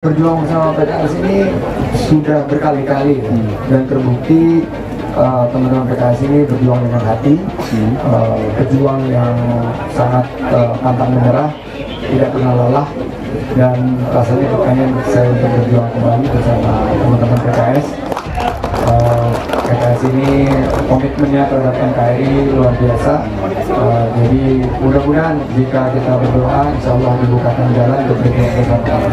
Berjuang bersama PKS ini sudah berkali-kali dan terbukti teman-teman PKS ini berjuang dengan hati, berjuang yang sangat pantang menyerah, tidak pernah lelah, dan rasanya pengen saya untuk berjuang kembali bersama teman-teman PKS. PKS ini komitmennya terhadap NKRI luar biasa, jadi mudah-mudahan jika kita berdoa, insya Allah dibukakan jalan untuk berjuang bersama.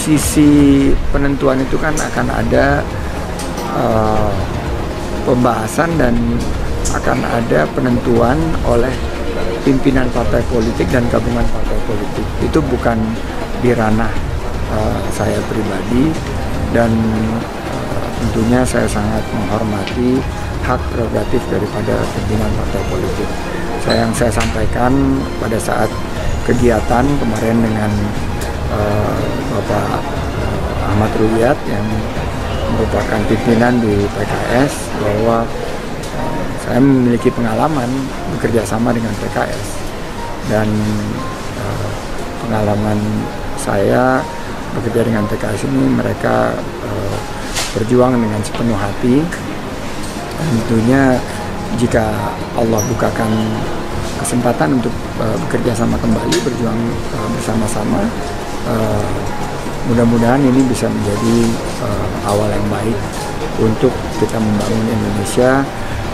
Sisi penentuan itu kan akan ada pembahasan dan akan ada penentuan oleh pimpinan partai politik dan gabungan partai politik. Itu bukan di ranah saya pribadi, dan tentunya saya sangat menghormati hak prerogatif daripada pimpinan partai politik. Yang saya sampaikan pada saat kegiatan kemarin dengan Bapak Ahmad Ruyat yang merupakan pimpinan di PKS, bahwa saya memiliki pengalaman bekerja sama dengan PKS, dan pengalaman saya bekerja dengan PKS ini mereka berjuang dengan sepenuh hati. Tentunya jika Allah bukakan kesempatan untuk bekerja sama kembali, berjuang bersama-sama, mudah-mudahan ini bisa menjadi awal yang baik untuk kita membangun Indonesia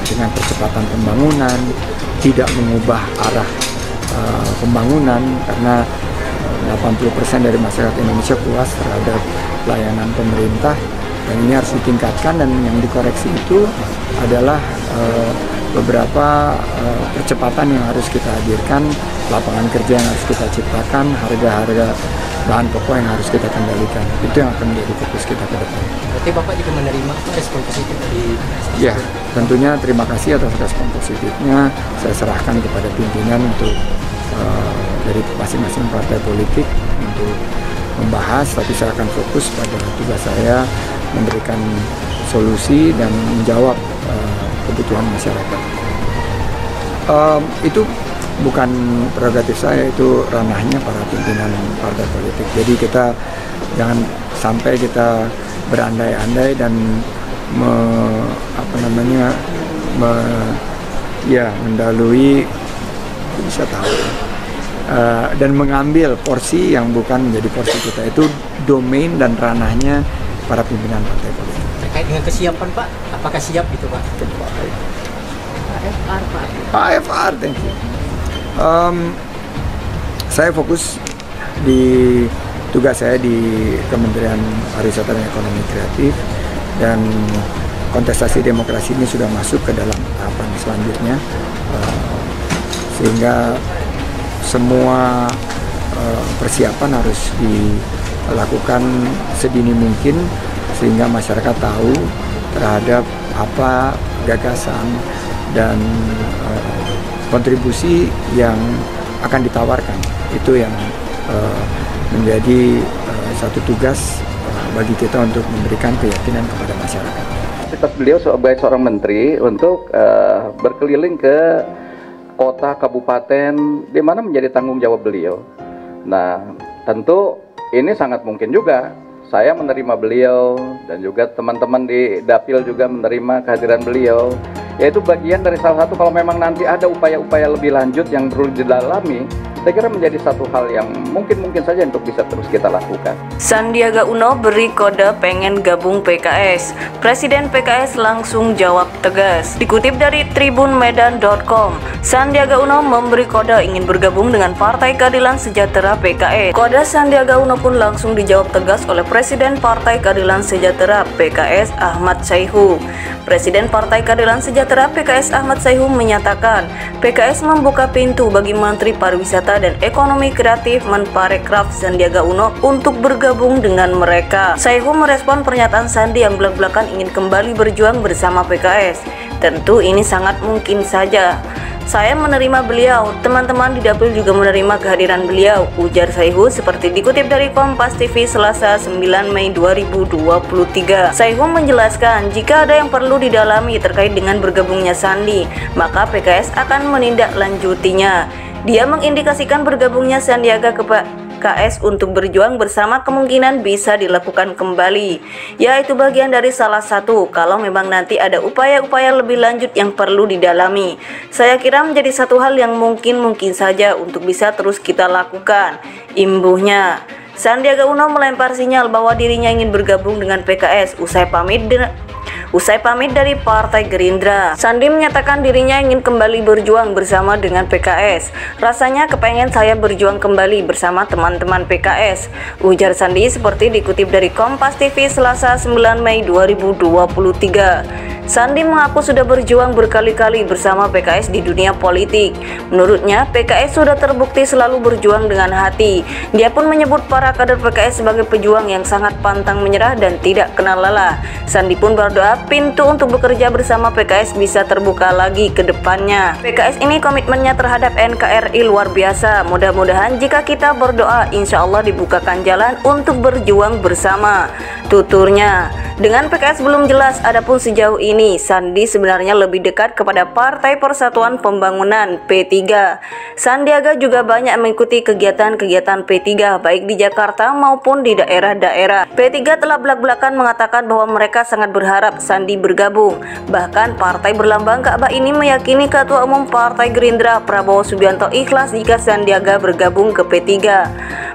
dengan percepatan pembangunan, tidak mengubah arah pembangunan, karena 80% dari masyarakat Indonesia puas terhadap pelayanan pemerintah, dan ini harus ditingkatkan. Dan yang dikoreksi itu adalah beberapa percepatan yang harus kita hadirkan, lapangan kerja yang harus kita ciptakan, harga-harga bahan pokok yang harus kita kendalikan. Itu yang akan menjadi fokus kita ke depan. Berarti Bapak juga menerima respon positif dari... Ya, tentunya terima kasih atas respon positifnya. Saya serahkan kepada pimpinan untuk dari masing-masing partai politik untuk membahas, tapi saya akan fokus pada tugas saya memberikan solusi dan menjawab kebutuhan masyarakat. Itu bukan prerogatif saya, itu ranahnya para pimpinan partai politik. Jadi kita jangan sampai kita berandai-andai dan mendalui, bisa tahu, dan mengambil porsi yang bukan menjadi porsi kita. Itu domain dan ranahnya para pimpinan partai politik. Terkait dengan kesiapan Pak, apakah siap gitu Pak? AFR, thank you. Saya fokus di tugas saya di Kementerian Pariwisata dan Ekonomi Kreatif, dan kontestasi demokrasi ini sudah masuk ke dalam tahapan selanjutnya, sehingga semua persiapan harus dilakukan sedini mungkin sehingga masyarakat tahu terhadap apa gagasan dan kontribusi yang akan ditawarkan. Itu yang menjadi satu tugas bagi kita untuk memberikan keyakinan kepada masyarakat. Kapasitas beliau sebagai seorang menteri untuk berkeliling ke kota, kabupaten, di mana menjadi tanggung jawab beliau. Nah, tentu ini sangat mungkin juga saya menerima beliau, dan juga teman-teman di Dapil juga menerima kehadiran beliau. Yaitu bagian dari salah satu, kalau memang nanti ada upaya-upaya lebih lanjut yang perlu didalami, saya kira menjadi satu hal yang mungkin saja untuk bisa terus kita lakukan. Sandiaga Uno beri kode pengen gabung PKS. Presiden PKS langsung jawab tegas. Dikutip dari tribunmedan.com, Sandiaga Uno memberi kode ingin bergabung dengan Partai Keadilan Sejahtera PKS. Kode Sandiaga Uno pun langsung dijawab tegas oleh Presiden Partai Keadilan Sejahtera PKS Ahmad Sayhu. Presiden Partai Keadilan Sejahtera PKS Ahmad Sayhu menyatakan PKS membuka pintu bagi Menteri Pariwisata dan Ekonomi Kreatif Menparekraf Sandiaga Uno untuk bergabung dengan mereka. Sayhu merespon pernyataan Sandi yang belak-belakan ingin kembali berjuang bersama PKS. Tentu ini sangat mungkin saja. Saya menerima beliau, teman-teman di Dapil juga menerima kehadiran beliau, ujar Sayhu seperti dikutip dari Kompas TV Selasa 9 Mei 2023. Sayhu menjelaskan jika ada yang perlu didalami terkait dengan bergabungnya Sandi, maka PKS akan menindaklanjutinya. Dia mengindikasikan bergabungnya Sandiaga PKS untuk berjuang bersama kemungkinan bisa dilakukan kembali. Ya, itu bagian dari salah satu kalau memang nanti ada upaya-upaya lebih lanjut yang perlu didalami. Saya kira menjadi satu hal yang mungkin saja untuk bisa terus kita lakukan. Imbuhnya, Sandiaga Uno melempar sinyal bahwa dirinya ingin bergabung dengan PKS usai pamit dari Partai Gerindra. Sandi menyatakan dirinya ingin kembali berjuang bersama dengan PKS. Rasanya kepengen saya berjuang kembali bersama teman-teman PKS, ujar Sandi seperti dikutip dari Kompas TV Selasa 9 Mei 2023. Sandi mengaku sudah berjuang berkali-kali bersama PKS di dunia politik. Menurutnya, PKS sudah terbukti selalu berjuang dengan hati. Dia pun menyebut para kader PKS sebagai pejuang yang sangat pantang menyerah dan tidak kenal lelah. Sandi pun berdoa pintu untuk bekerja bersama PKS bisa terbuka lagi ke depannya. PKS ini komitmennya terhadap NKRI luar biasa. Mudah-mudahan jika kita berdoa, insya Allah dibukakan jalan untuk berjuang bersama, tuturnya. Dengan PKS belum jelas, adapun sejauh ini Sandi sebenarnya lebih dekat kepada Partai Persatuan Pembangunan P3. Sandiaga juga banyak mengikuti kegiatan-kegiatan P3 baik di Jakarta maupun di daerah-daerah. P3 telah belak-belakan mengatakan bahwa mereka sangat berharap Sandi bergabung. Bahkan partai berlambang Ka'bah ini meyakini Ketua Umum Partai Gerindra Prabowo Subianto ikhlas jika Sandiaga bergabung ke P3.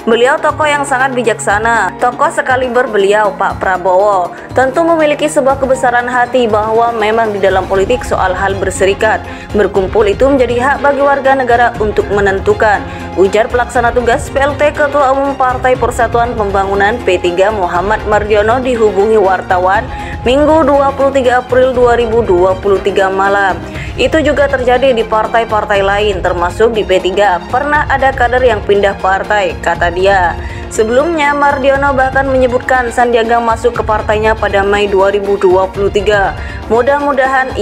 Beliau tokoh yang sangat bijaksana. Tokoh sekaliber beliau, Pak Prabowo, tentu memiliki sebuah kebesaran hati bahwa memang di dalam politik soal hal berserikat, berkumpul itu menjadi hak bagi warga negara untuk menentukan, ujar pelaksana tugas PLT Ketua Umum Partai Persatuan Pembangunan P3 Muhammad Mardiono dihubungi wartawan Minggu 23 April 2023 malam. Itu juga terjadi di partai-partai lain termasuk di P3. Pernah ada kader yang pindah partai, kata dia. Sebelumnya Mardiono bahkan menyebutkan Sandiaga masuk ke partainya pada Mei 2023. Mudah-mudahan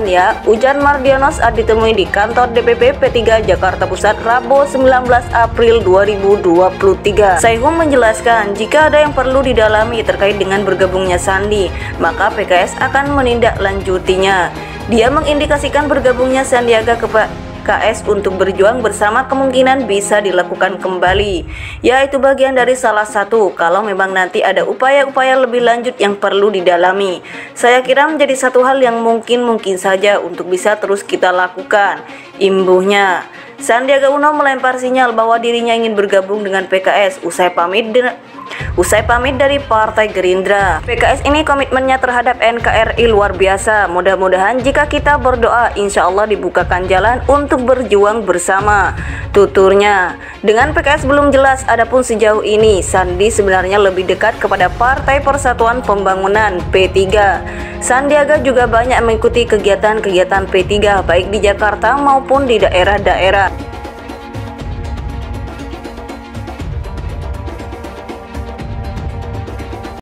ya, ujar Mardiono saat ditemui di kantor DPP P3 Jakarta Pusat Rabu 19 April 2023. Saihum menjelaskan jika ada yang perlu didalami terkait dengan bergabungnya Sandi, maka PKS akan menindaklanjutinya. Dia mengindikasikan bergabungnya Sandiaga ke PKS untuk berjuang bersama kemungkinan bisa dilakukan kembali. Ya, itu bagian dari salah satu kalau memang nanti ada upaya-upaya lebih lanjut yang perlu didalami. Saya kira menjadi satu hal yang mungkin saja untuk bisa terus kita lakukan. Imbuhnya, Sandiaga Uno melempar sinyal bahwa dirinya ingin bergabung dengan PKS usai pamit dari Partai Gerindra. PKS ini komitmennya terhadap NKRI luar biasa. Mudah-mudahan jika kita berdoa, insya Allah dibukakan jalan untuk berjuang bersama, tuturnya. Dengan PKS belum jelas, adapun sejauh ini Sandi sebenarnya lebih dekat kepada Partai Persatuan Pembangunan P3. Sandiaga juga banyak mengikuti kegiatan-kegiatan P3 baik di Jakarta maupun di daerah-daerah.